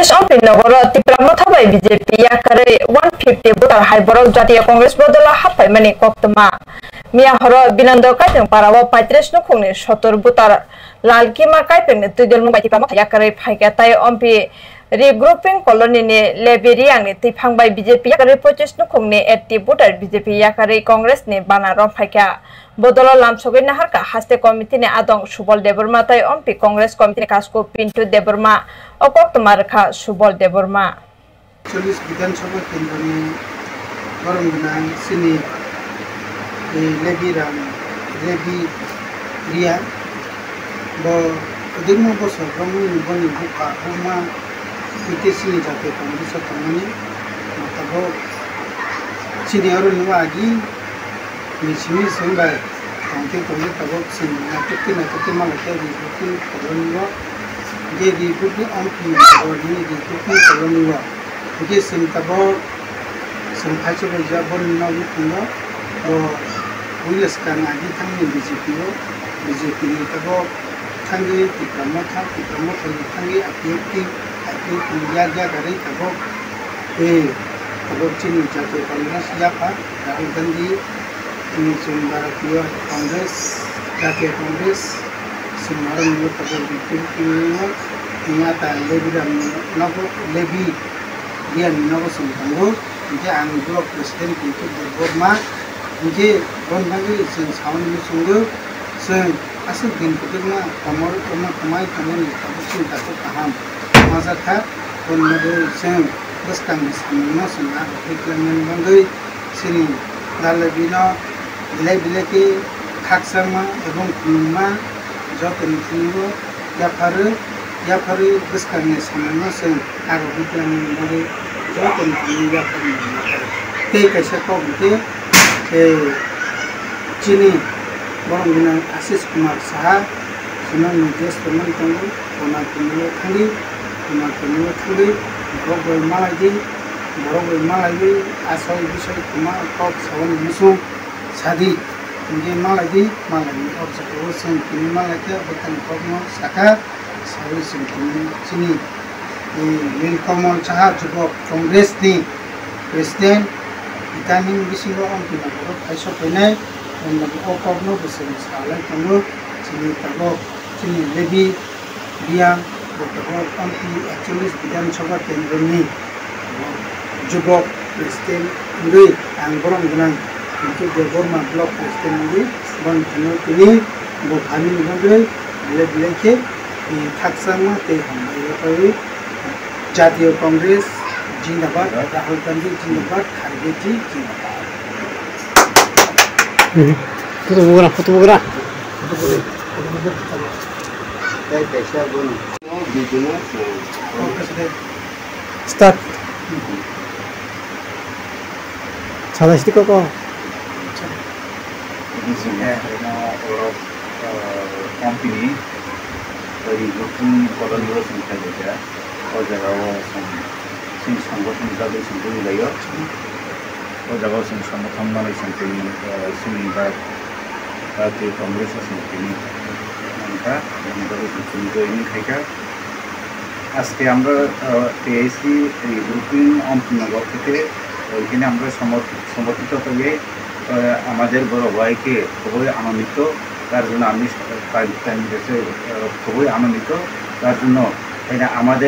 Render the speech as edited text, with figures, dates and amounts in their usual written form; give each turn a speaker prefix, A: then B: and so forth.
A: 41 Ampinagar তিপ্রামো থাবাই BJP আকারে 150 voter হাইবরক জাতীয় কংগ্রেস বদল হাফাই মানে কক্তমা মিয়া হর বিনন্দ কাইপেং পারাও 35 নখংনি 70 ভোটার লালকিমা কাইপেং তুইদল মুবাই তিপ্রামো থাই আকারে ফাইকা তাই অম্পি রিগ্রুপিং কলোনি নি লেবেরি आंनि तिफांबाय बीजेपी आकारे 25 नखंनि 80 भोटार बीजेपी आकारे कांग्रेस नि बानारम फाइका बदल लामसगै नाहारका हास्ते कमिटी नि आदं सुबल देबरमा ताय अम्पि कांग्रेस कमिटी कासको पिंटू देबरमा अकक्तमारखा सुबल देबरमा
B: 40 विधानसभा केन्द्रनि गरम गोनां सिनि लेबिराम रेबि रिया ब दिनो बसर ब्रह्मनि बनि बुका बुमा इतेसिनि जाते कांग्रेस थांनानै माथाखौ सिनियर निवागी मिसिनि संबाय कांते कोले तबो सिनि नाटकति मालके रिपुति कलनिवा जे रिपुति अम्पि बनि रिपुति कलनिवा के सिन तबो संखाचे बजा बननावि खुनो ओ पुलिस का नागी थांनि बीजेपी नि तबो थांगे तिप्रामो थांगे आपिएक्टिव या गाड़ी तबो चिनी जातीय कांग्रेस यापा राहुल गांधी भारतीय कांग्रेस जातीय कांग्रेस सिंहारन तबो Bipin लेबी dia ninago singkango je ang blok president pintu berborma je bon bagi sing sawan ni sunggu sing asal din kutuma kamor kamai kamani tabusin tato kaham masa kha bon nade sing beskang samno singha reklamen bangai sini dalabino bilai ke khaksama ebong kunma joten kungo या फरी बसकाने सामने से आगे बिकलाने वाले जो company या फरी ते कैसे को बिके चीनी बरंगना आशीष कुमार साहा सुनन निर्देश तमन तंगु कोना कुमिलो थुली बरगय मालायदि आसल विषय कुमा कप सावन मुसु सादी इंगे मालायदि अबसको सेन किनि मालायके बतन कपनो साखा सारी सिंह नीलकमल साहा जुबक कांग्रेस नि प्रेसिडेंट बिथांनि बिसिङाव अम्पिनगराव फायसफैनाय अकबनो बोसोर सालाय थाङो जोंनि लेबि बियां गथ'फोर अम्पि 41 विधानसभा केन्द्रनि जुबक प्रेसिडेंट उन्दै आं बरं गोनां किन्तु देबरमा ब्लक प्रेसिडेंट उन्दै बन्थनो तिनि बखानि निबंगै बिलेके थाक्सामा ते हमबाय जातीय कांग्रेस जिंदाबाद राहुल गांधी जिंदाबाद खारगे जी जिंदाबाद फोटो बोगरा स्टार्ट सादा सिटी को
C: company dari grupung kolonial singkat saja, jaga sing संगठन जाबै संगठन लायो, जागा sing संगठन माने संगठन सुनिबाद जातीय कांग्रेस संगठन ममता जाबै संगठन ini खायका আজকে আমরা টিএসসি গ্রুপিং অম্পিনগর থেকে ওইখানে আমরা সমর্থিত হয়ে আমাদের বড় ভাইকে খুবই আনন্দিত তার জন্য আমি খুবই আনন্দিত তার জন্য আমাদের